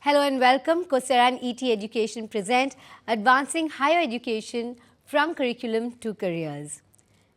Hello and welcome. Coursera and ETEducation present Advancing Higher Education from Curriculum to Careers.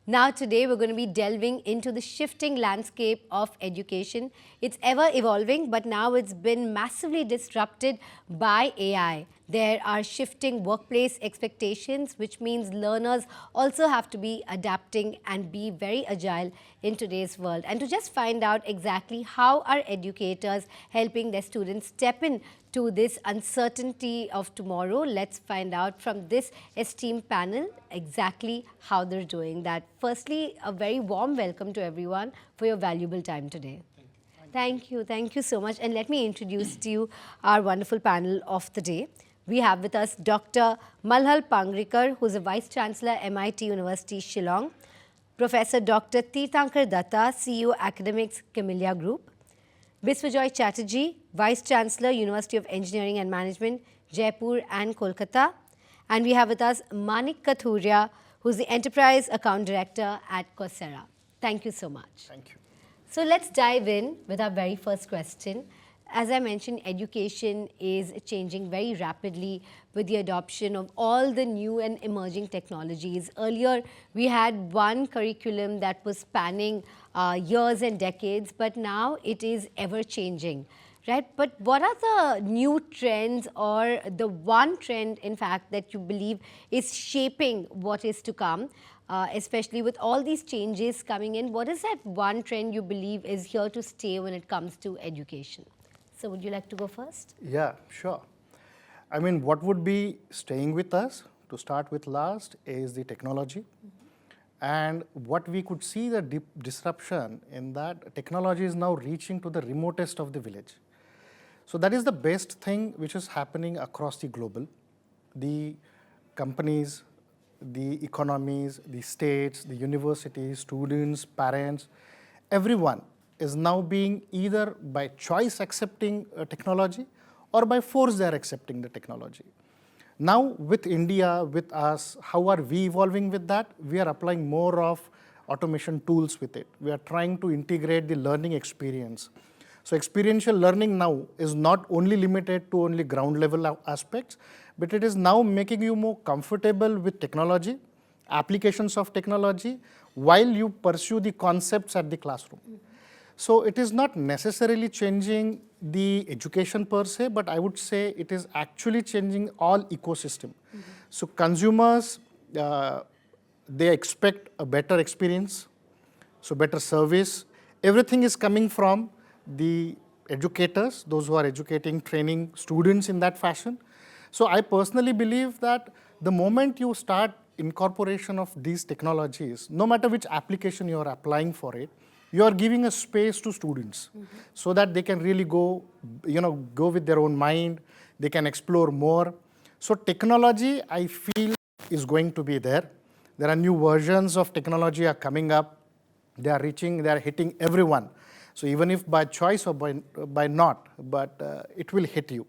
Now today we're going to be delving into the shifting landscape of education. It's ever evolving, but now it's been massively disrupted by AI. There are shifting workplace expectations, which means learners also have to be adapting and be very agile in today's world. And to just find out exactly how are educators helping their students step in to this uncertainty of tomorrow, let's find out from this esteemed panel exactly how they're doing that. Firstly, a very warm welcome to everyone for your valuable time today. Thank you so much. And let me introduce to you our wonderful panel of the day. We have with us Dr. Malhar Pangrikar, who's a Vice-Chancellor, MIT University, Shillong. Professor Dr. Tirthankar Datta, CEO, Academics, Camellia Group. Biswajoy Chatterjee, Vice-Chancellor, University of Engineering and Management, Jaipur and Kolkata. And we have with us Manik Kathuria, who's the Enterprise Account Director at Coursera. Thank you so much. Thank you. So let's dive in with our very first question. As I mentioned, education is changing very rapidly with the adoption of all the new and emerging technologies. Earlier, we had one curriculum that was spanning years and decades, but now it is ever changing, right? But what are the new trends or the one trend, in fact, that you believe is shaping what is to come? Especially with all these changes coming in, what is that one trend you believe is here to stay when it comes to education? So would you like to go first? Yeah, sure. I mean, what would be staying with us, to start with last, is the technology. And what we could see the disruption in that technology is now reaching to the remotest of the village. So that is the best thing which is happening across the global. The companies, the economies, the states, the universities, students, parents, everyone is now being either by choice accepting technology or by force they are accepting the technology. Now with India, with us, how are we evolving with that? We are applying more of automation tools with it. We are trying to integrate the learning experience. So experiential learning now is not only limited to only ground level aspects, but it is now making you more comfortable with technology, applications of technology, while you pursue the concepts at the classroom. So it is not necessarily changing the education per se, but I would say it is actually changing all ecosystem. So consumers, they expect a better experience, so better service. Everything is coming from the educators, those who are educating, training students in that fashion. So I personally believe that the moment you start incorporation of these technologies, no matter which application you are applying for it, you are giving a space to students so that they can really go with their own mind, they can explore more. So technology, I feel, is going to be there. There are new versions of technology are coming up. They are hitting everyone. So even if by choice or by not, but it will hit you.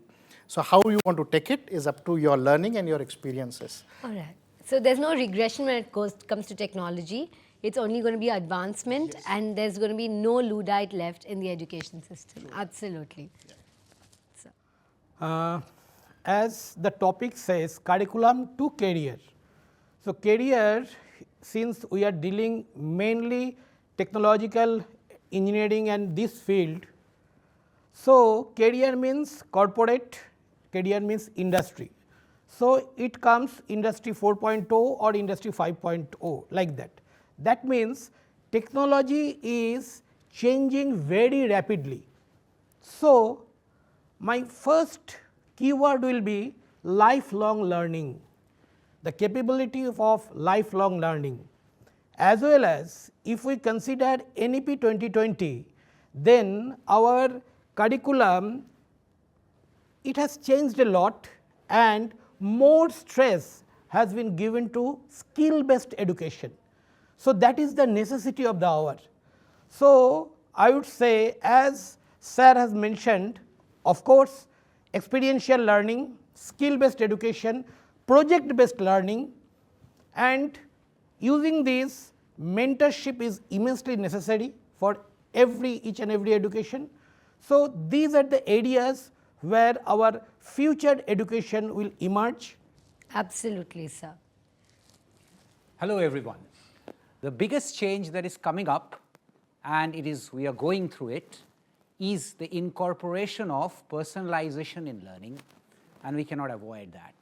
So how you want to take it is up to your learning and your experiences. All right. So there's no regression when it comes to technology. It's only going to be advancement, yes. And there's going to be no Luddite left in the education system. Absolutely. Yeah. So. As the topic says, curriculum to career. So career, since we are dealing mainly technological engineering and this field, so career means corporate, career means industry. So it comes industry 4.0 or industry 5.0 like that. That means technology is changing very rapidly. So my first keyword will be lifelong learning, the capability of lifelong learning. As well as if we consider NEP 2020, then our curriculum, it has changed a lot and more stress has been given to skill-based education. So that is the necessity of the hour. So I would say, as Sir has mentioned, of course, experiential learning, skill-based education, project-based learning, and using this, mentorship is immensely necessary for each and every education. So these are the areas where our future education will emerge? Absolutely, sir. Hello everyone. The biggest change that is coming up, and we are going through it, is the incorporation of personalization in learning, and we cannot avoid that.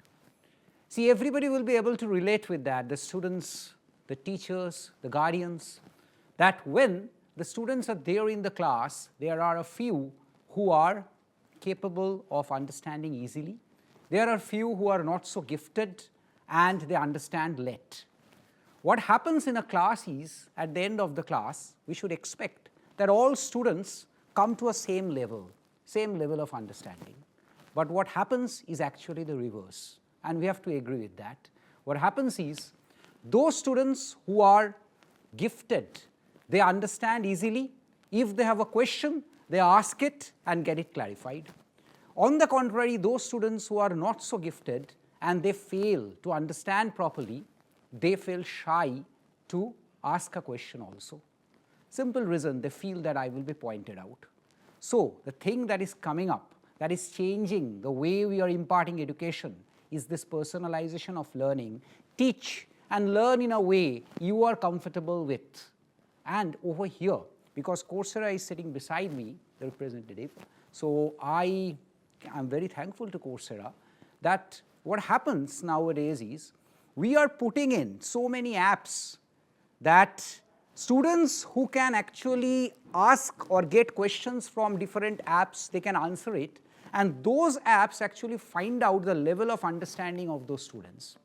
See, everybody will be able to relate with that, the students, the teachers, the guardians, that when the students are there in the class, there are a few who are capable of understanding easily. There are few who are not so gifted and they understand late. What happens in a class is, at the end of the class, we should expect that all students come to a same level of understanding. But what happens is actually the reverse, and we have to agree with that. What happens is, those students who are gifted, they understand easily. If they have a question, they ask it and get it clarified. On the contrary, those students who are not so gifted and they fail to understand properly, they feel shy to ask a question also. Simple reason, they feel that I will be pointed out. So the thing that is coming up, that is changing the way we are imparting education, is this personalization of learning. Teach and learn in a way you are comfortable with. And over here, because Coursera is sitting beside me, the representative, so I am very thankful to Coursera that what happens nowadays is, we are putting in so many apps that students who can actually ask or get questions from different apps, they can answer it, and those apps actually find out the level of understanding of those students.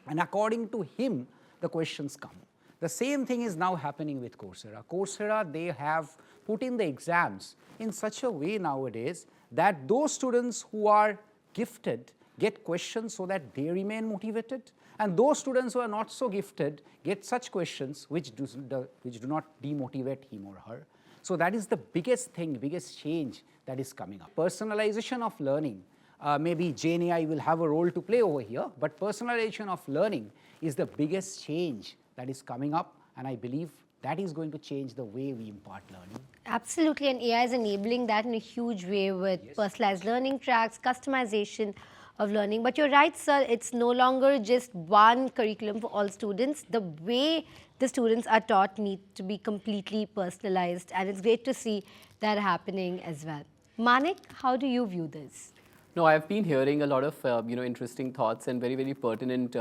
And according to him, the questions come. The same thing is now happening with Coursera. Coursera, they have put in the exams in such a way nowadays that those students who are gifted get questions so that they remain motivated, and those students who are not so gifted get such questions which do not demotivate him or her. So that is the biggest thing, biggest change that is coming up. Personalization of learning, maybe Gen AI will have a role to play over here, but personalization of learning is the biggest change that is coming up, and I believe that is going to change the way we impart learning. Absolutely, and AI is enabling that in a huge way with personalized learning tracks, customization of learning. But you're right, sir, it's no longer just one curriculum for all students. The way the students are taught need to be completely personalized, and it's great to see that happening as well. Manik, how do you view this? No, I've been hearing a lot of interesting thoughts and very, very pertinent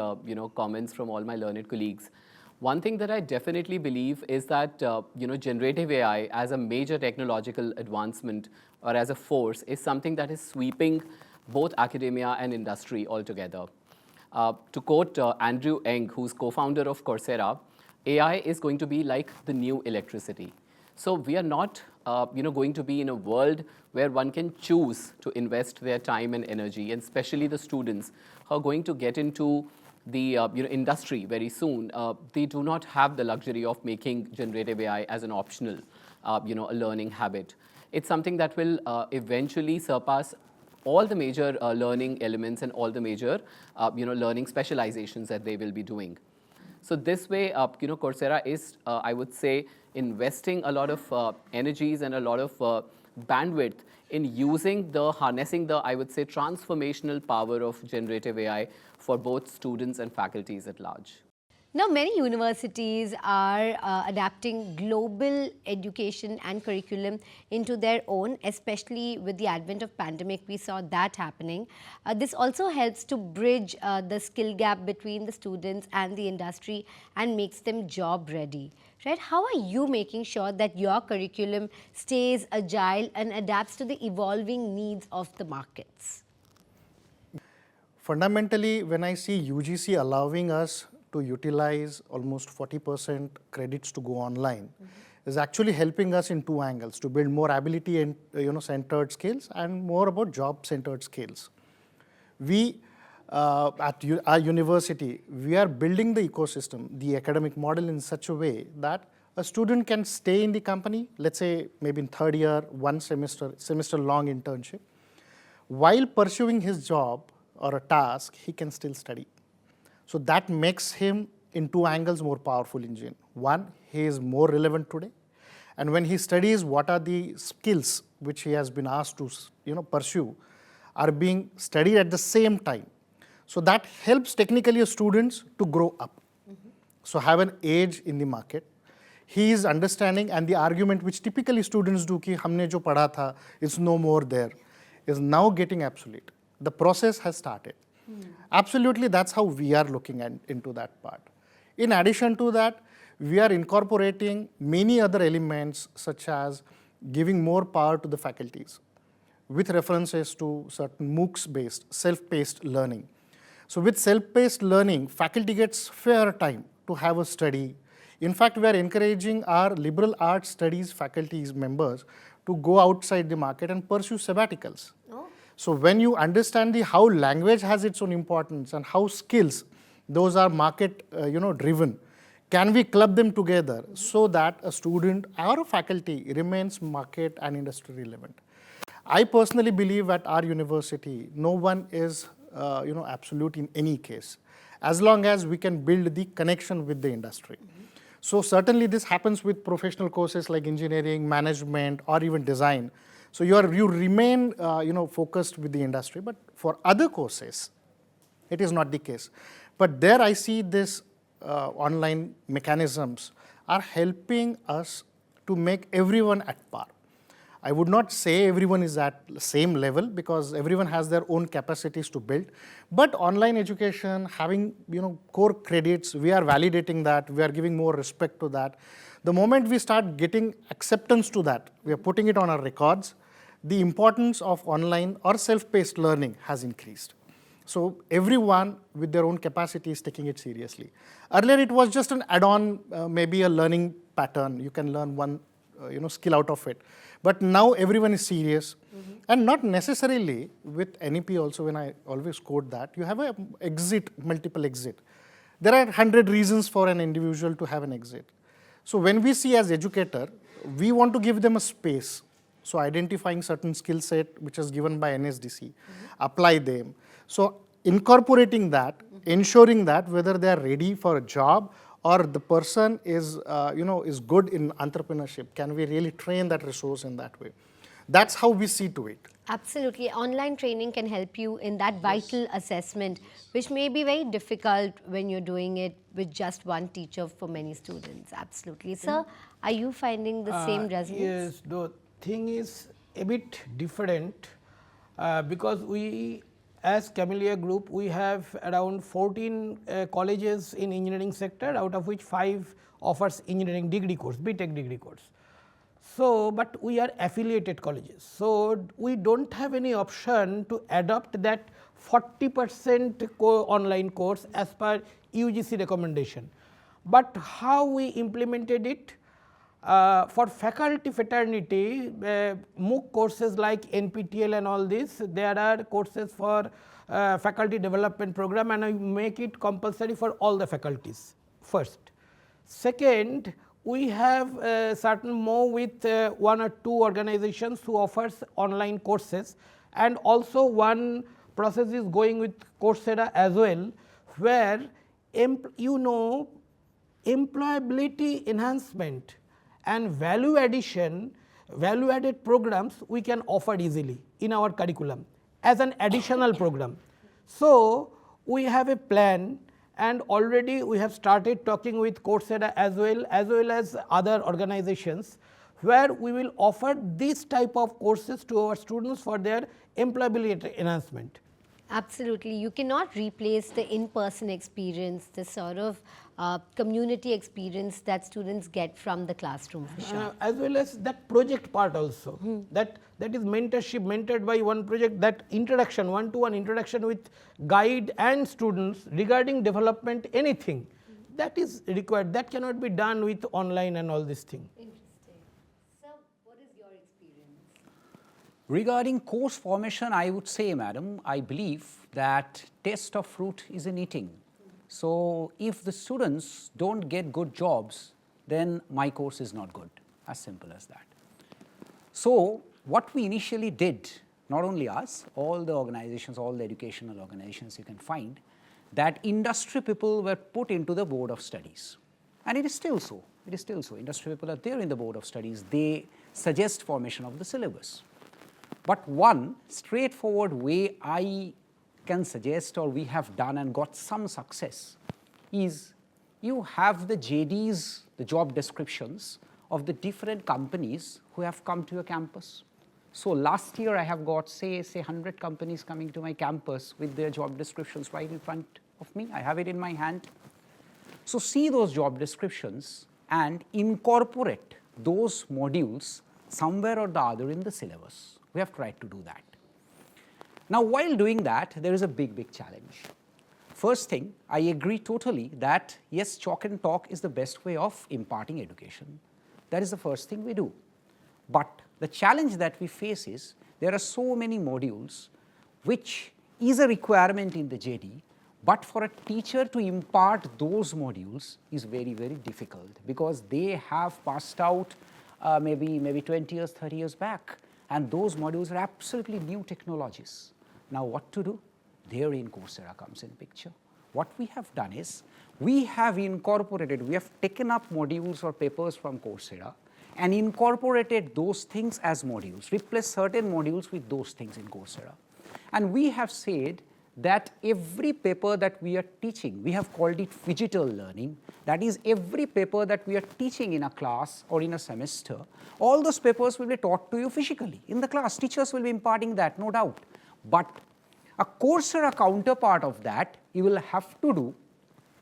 comments from all my learned colleagues. One thing that I definitely believe is that generative AI as a major technological advancement or as a force is something that is sweeping both academia and industry altogether. To quote Andrew Ng, who's co-founder of Coursera, AI is going to be like the new electricity. So we are not going to be in a world where one can choose to invest their time and energy, and especially the students who are going to get into the industry very soon. They do not have the luxury of making generative AI as an optional a learning habit. It's something that will eventually surpass all the major learning elements and all the major learning specializations that they will be doing. So this way, Coursera is, I would say, investing a lot of energies and a lot of bandwidth in harnessing the, I would say, transformational power of generative AI for both students and faculties at large. Now, many universities are adapting global education and curriculum into their own, especially with the advent of pandemic. We saw that happening. This also helps to bridge the skill gap between the students and the industry and makes them job ready. Right? How are you making sure that your curriculum stays agile and adapts to the evolving needs of the markets? Fundamentally, when I see UGC allowing us to utilize almost 40% credits to go online, is actually helping us in two angles, to build more ability and centered skills and more about job centered skills. We at our university, we are building the ecosystem, the academic model in such a way that a student can stay in the company, let's say maybe in third year, one semester long internship. While pursuing his job or a task, he can still study. So that makes him in two angles more powerful engine. One, he is more relevant today. And when he studies what are the skills which he has been asked to pursue, are being studied at the same time. So that helps technically students to grow up. So have an age in the market. He is understanding, and the argument which typically students do ki humne jo padha tha is no more there, is now getting obsolete. The process has started. Absolutely, that's how we are looking into that part. In addition to that, we are incorporating many other elements such as giving more power to the faculties with references to certain MOOCs-based, self-paced learning. So with self-paced learning, faculty gets fair time to have a study. In fact, we are encouraging our liberal arts studies faculties members to go outside the market and pursue sabbaticals. Oh. So when you understand how language has its own importance and how skills, those are market driven, can we club them together so that a student or a faculty remains market and industry relevant? I personally believe at our university, no one is absolute in any case, as long as we can build the connection with the industry. So certainly this happens with professional courses like engineering, management, or even design. So you remain focused with the industry, but for other courses, it is not the case. But there I see this online mechanisms are helping us to make everyone at par. I would not say everyone is at the same level because everyone has their own capacities to build. But online education, having core credits, we are validating that, we are giving more respect to that. The moment we start getting acceptance to that, we are putting it on our records, the importance of online or self-paced learning has increased. So everyone with their own capacity is taking it seriously. Earlier it was just an add-on, maybe a learning pattern. You can learn one skill out of it. But now everyone is serious. And not necessarily with NEP also, when I always quote that, you have a multiple exit. There are 100 reasons for an individual to have an exit. So when we see as educator, we want to give them a space. So identifying certain skill set which is given by NSDC, apply them. So incorporating that, ensuring that whether they are ready for a job or the person is good in entrepreneurship, can we really train that resource in that way? That's how we see to it. Absolutely. Online training can help you in that vital assessment, which may be very difficult when you're doing it with just one teacher for many students. Absolutely. Sir, are you finding the same resonance? Yes, the thing is a bit different because we, as Camellia Group, we have around 14 colleges in engineering sector, out of which 5 offers engineering degree course, BTech degree course. So, but we are affiliated colleges. So, we do not have any option to adopt that 40% online course as per UGC recommendation. But how we implemented it? For faculty fraternity, MOOC courses like NPTEL and all this, there are courses for faculty development program, and I make it compulsory for all the faculties first. Second, we have certain more with 1 or 2 organizations who offers online courses, and also one process is going with Coursera as well, where employability enhancement and value addition, value added programs we can offer easily in our curriculum as an additional program. So, we have a plan, and already we have started talking with Coursera as well as other organizations, where we will offer this type of courses to our students for their employability enhancement. Absolutely. You cannot replace the in-person experience, the sort of community experience that students get from the classroom, for sure. As well as that project part also, that is mentorship, mentored by one project, that introduction, one-to-one introduction with guide and students regarding development, anything that is required, that cannot be done with online and all this thing. Interesting. Sir, what is your experience? Regarding course formation, I would say, madam, I believe that taste of fruit is in eating. So if the students don't get good jobs, then my course is not good, as simple as that. So what we initially did, not only us, all the organizations, all the educational organizations you can find, that industry people were put into the board of studies. And it is still so, Industry people are there in the board of studies. They suggest formation of the syllabus. But one straightforward way I can suggest, or we have done and got some success, is you have the JDs, the job descriptions of the different companies who have come to your campus. So last year I have got say 100 companies coming to my campus with their job descriptions right in front of me. I have it in my hand. So see those job descriptions and incorporate those modules somewhere or the other in the syllabus. We have tried to do that. Now while doing that, there is a big challenge. First thing, I agree totally that yes, chalk and talk is the best way of imparting education. That is the first thing we do. But the challenge that we face is there are so many modules which is a requirement in the JD, but for a teacher to impart those modules is very difficult because they have passed out maybe 20 years, 30 years back, and those modules are absolutely new technologies. Now what to do? Therein Coursera comes in picture. What we have done is we have incorporated, we have taken up modules or papers from Coursera and incorporated those things as modules, replace certain modules with those things in Coursera. And we have said that every paper that we are teaching, we have called it phygital learning. That is, every paper that we are teaching in a class or in a semester, all those papers will be taught to you physically in the class. Teachers will be imparting that, no doubt. But a Coursera counterpart of that you will have to do,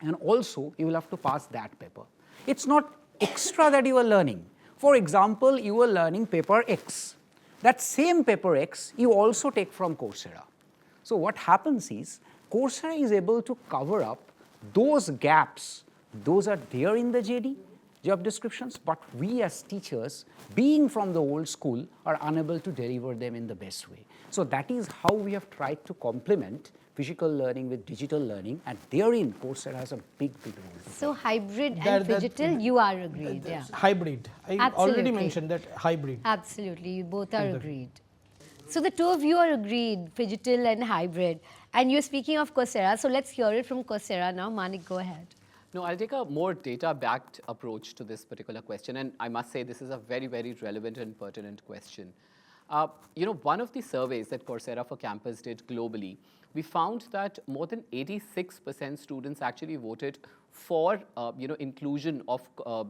and also you will have to pass that paper. It's not extra that you are learning. For example, you are learning paper X. That same paper X you also take from Coursera. So what happens is Coursera is able to cover up those gaps. Those are there in the JD, job descriptions, but we as teachers, being from the old school, are unable to deliver them in the best way. So that is how we have tried to complement physical learning with digital learning, and therein Coursera has a big role. So hybrid and phygital, you are agreed, yeah. Hybrid. I Absolutely. already mentioned that hybrid. Absolutely, you both are agreed. So the two of you are agreed, phygital and hybrid. And you're speaking of Coursera, so let's hear it from Coursera now. Manik, go ahead. No, I'll take a more data-backed approach to this particular question, and I must say this is a very relevant and pertinent question. One of the surveys that Coursera for Campus did globally, we found that more than 86% students actually voted for inclusion of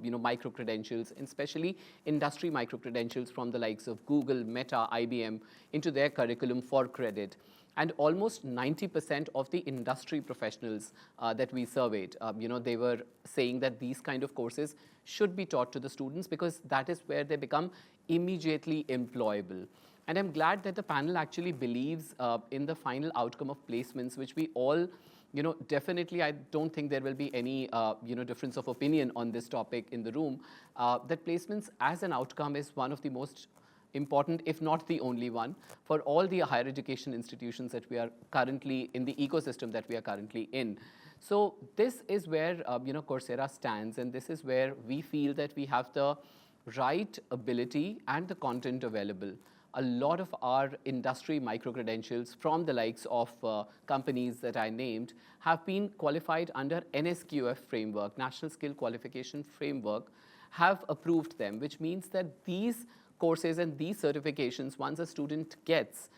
micro-credentials, especially industry micro-credentials from the likes of Google, Meta, IBM into their curriculum for credit. And almost 90% of the industry professionals that we surveyed, they were saying that these kind of courses should be taught to the students because that is where they become immediately employable. And I'm glad that the panel actually believes in the final outcome of placements, which we all, definitely I don't think there will be any, difference of opinion on this topic in the room, that placements as an outcome is one of the most important, if not the only one, for all the higher education institutions that we are currently in the ecosystem that we are currently in. So this is where Coursera stands, and this is where we feel that we have the right ability and the content available. A lot of our industry micro-credentials from the likes of companies that I named have been qualified under NSQF framework, National Skill Qualification Framework, have approved them, which means that these courses and these certifications, once a student gets,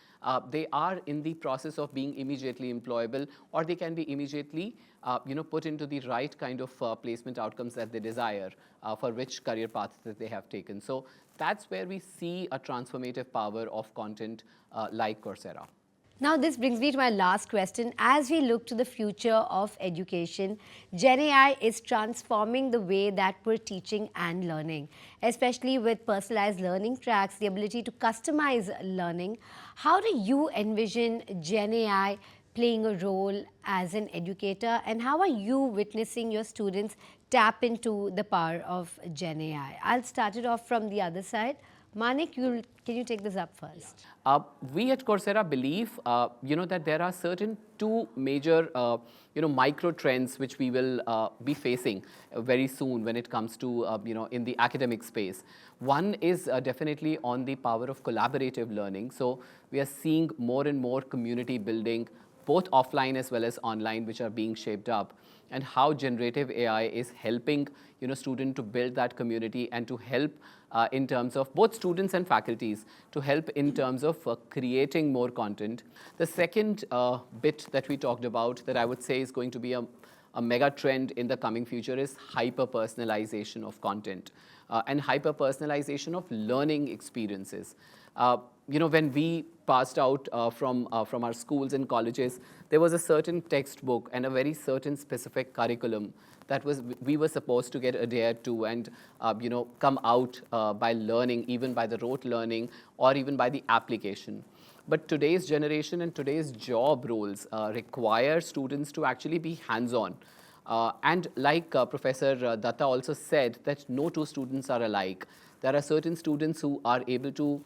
they are in the process of being immediately employable, or they can be immediately put into the right kind of placement outcomes that they desire for which career path that they have taken. So that's where we see a transformative power of content like Coursera. Now this brings me to my last question. As we look to the future of education, Gen AI is transforming the way that we're teaching and learning, especially with personalized learning tracks, the ability to customize learning. How do you envision Gen AI playing a role as an educator, and how are you witnessing your students tap into the power of Gen AI? I'll start it off from the other side. Manik, can you take this up first? We at Coursera believe, that there are certain two major, micro trends which we will be facing very soon when it comes to, in the academic space. One is definitely on the power of collaborative learning. So we are seeing more and more community building, both offline as well as online, which are being shaped up, and how generative AI is helping students to build that community and to help in terms of both students and faculties, to help in terms of creating more content. The second bit that we talked about that I would say is going to be a mega trend in the coming future is hyper-personalization of content and hyper-personalization of learning experiences. When we passed out from our schools and colleges, there was a certain textbook and a very certain specific curriculum that we were supposed to get adhered to and come out by learning, even by the rote learning or even by the application. But today's generation and today's job roles require students to actually be hands-on. And like Professor Datta also said, that no two students are alike. There are certain students who are able to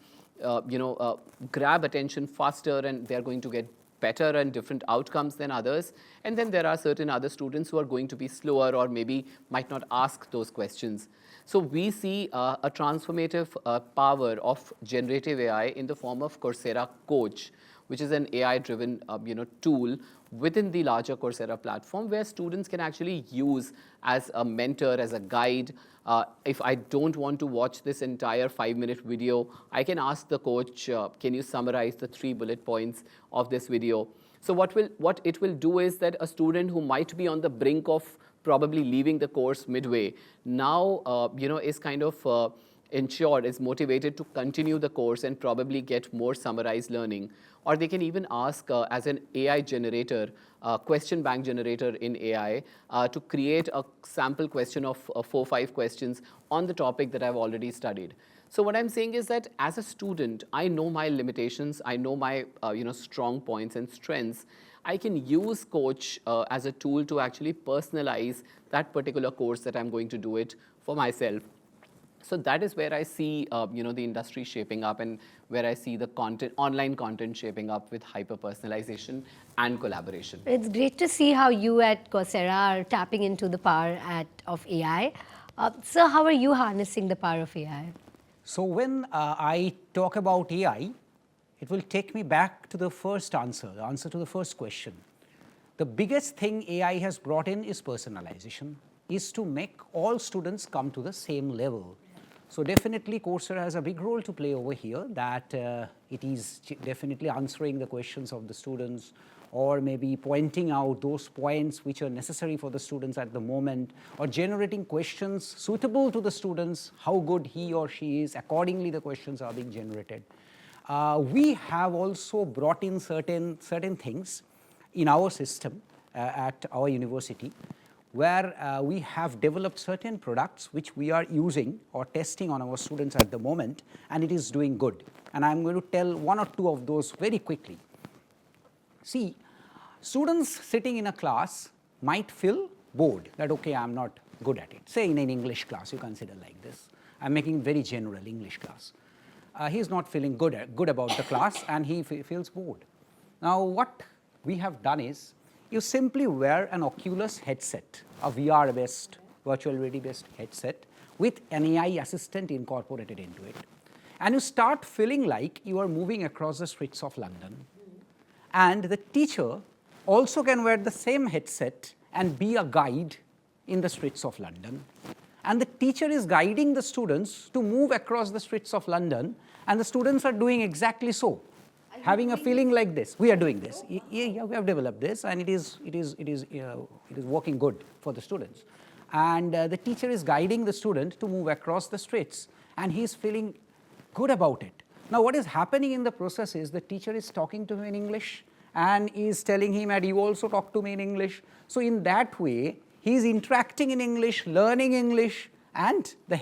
grab attention faster and they're going to get better and different outcomes than others. And then there are certain other students who are going to be slower or maybe might not ask those questions. So we see a transformative power of generative AI in the form of Coursera Coach, which is an AI-driven tool within the larger Coursera platform where students can actually use as a mentor, as a guide. If I don't want to watch this entire 5-minute video, I can ask the coach, can you summarize the 3 bullet points of this video? So what it will do is that a student who might be on the brink of probably leaving the course midway now is kind of ensured, is motivated to continue the course and probably get more summarized learning. Or they can even ask as an AI generator, question bank generator in AI, to create a sample question of 4 or 5 questions on the topic that I've already studied. So what I'm saying is that as a student, I know my limitations, I know my strong points and strengths. I can use Coach as a tool to actually personalize that particular course that I'm going to do it for myself. So that is where I see the industry shaping up and where I see the online content shaping up with hyper-personalization and collaboration. It's great to see how you at Coursera are tapping into the power of AI. Sir, how are you harnessing the power of AI? So when I talk about AI, it will take me back to the first answer, the answer to the first question. The biggest thing AI has brought in is personalization, is to make all students come to the same level. So definitely Coursera has a big role to play over here, that it is definitely answering the questions of the students or maybe pointing out those points which are necessary for the students at the moment, or generating questions suitable to the students, how good he or she is, accordingly the questions are being generated. We have also brought in certain things in our system at our university, where we have developed certain products which we are using or testing on our students at the moment, and it is doing good. And I'm going to tell 1 or 2 of those very quickly. See, students sitting in a class might feel bored, that okay, I'm not good at it. Say in an English class, you consider like this. I'm making very general English class. He's not feeling good about the class and he feels bored. Now what we have done is, you simply wear an Oculus headset, a VR-based, virtual reality-based headset with an AI assistant incorporated into it. And you start feeling like you are moving across the streets of London. And the teacher also can wear the same headset and be a guide in the streets of London. And the teacher is guiding the students to move across the streets of London, and the students are doing exactly so. Having a feeling like this, we are doing this. Yeah, we have developed this, and it is working good for the students. And the teacher is guiding the student to move across the streets, and he is feeling good about it. Now, what is happening in the process is the teacher is talking to him in English, and is telling him, and you also talk to me in English. So in that way, he is interacting in English, learning English, and that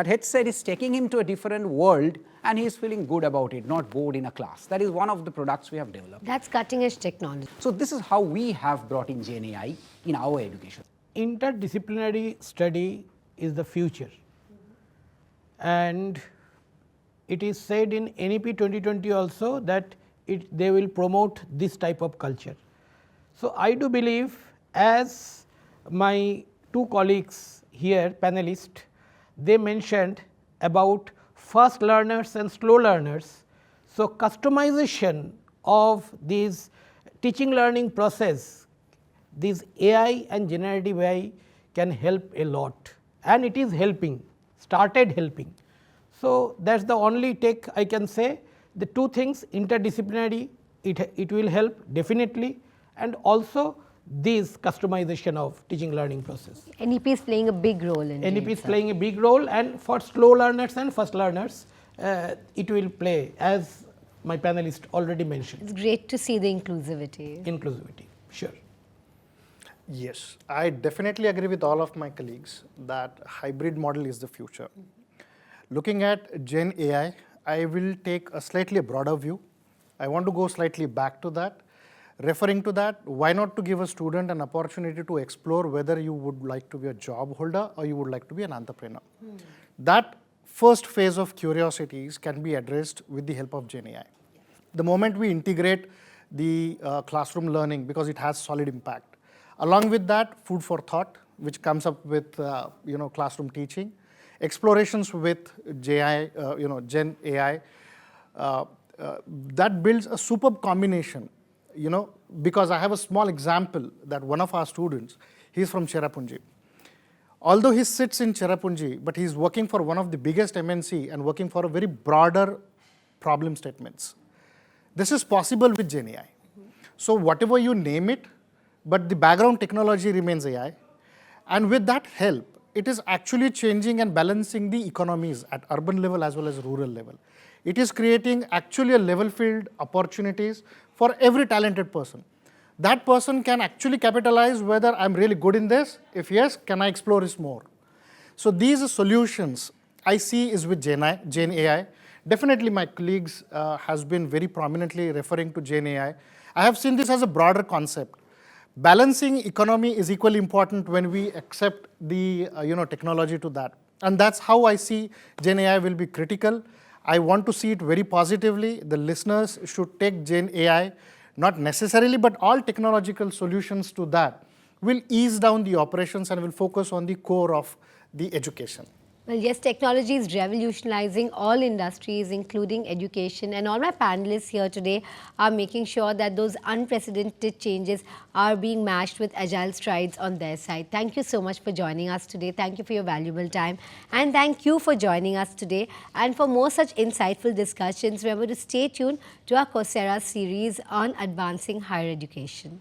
headset is taking him to a different world, and he is feeling good about it, not bored in a class. That is one of the products we have developed. That's cutting-edge technology. So this is how we have brought in Gen AI in our education. Interdisciplinary study is the future. And it is said in NEP 2020 also that they will promote this type of culture. So I do believe, as my 2 colleagues here, panelists, they mentioned about fast learners and slow learners. So customization of these teaching learning process, this AI and generative AI can help a lot, and it is helping, started helping. So, that is the only take I can say. The two things, interdisciplinary, it will help definitely, and also this customization of teaching learning process. NEP is playing a big role in NEP it, is sir. playing a big role, and for slow learners and fast learners, it will play, as my panelist already mentioned, It's great to see the inclusivity. inclusivity, sure. Yes, I definitely agree with all of my colleagues that hybrid model is the future. Looking at Gen AI, I will take a slightly broader view. I want to go slightly back to that. Referring to that, why not to give a student an opportunity to explore whether you would like to be a job holder or you would like to be an entrepreneur. That first phase of curiosities can be addressed with the help of Gen AI. The moment we integrate the classroom learning, because it has solid impact. Along with that, food for thought, which comes up with classroom teaching, explorations with Gen AI, that builds a superb combination. Because I have a small example that one of our students, he's from Cherrapunji. Although he sits in Cherrapunji, but he's working for one of the biggest MNC and working for a very broader problem statements. This is possible with Gen AI. So whatever you name it, but the background technology remains AI. And with that help, it is actually changing and balancing the economies at urban level as well as rural level. It is creating actually a level field opportunities for every talented person. That person can actually capitalize whether I'm really good in this. If yes, can I explore this more? So these solutions I see is with Gen AI. Definitely my colleagues has been very prominently referring to Gen AI. I have seen this as a broader concept. Balancing economy is equally important when we accept the technology to that. And that's how I see Gen AI will be critical. I want to see it very positively. The listeners should take Gen AI, not necessarily, but all technological solutions to that will ease down the operations and will focus on the core of the education. Well, yes, technology is revolutionizing all industries, including education, and all my panelists here today are making sure that those unprecedented changes are being matched with agile strides on their side. Thank you so much for joining us today. Thank you for your valuable time, and thank you for joining us today. And for more such insightful discussions, remember to stay tuned to our Coursera series on advancing higher education.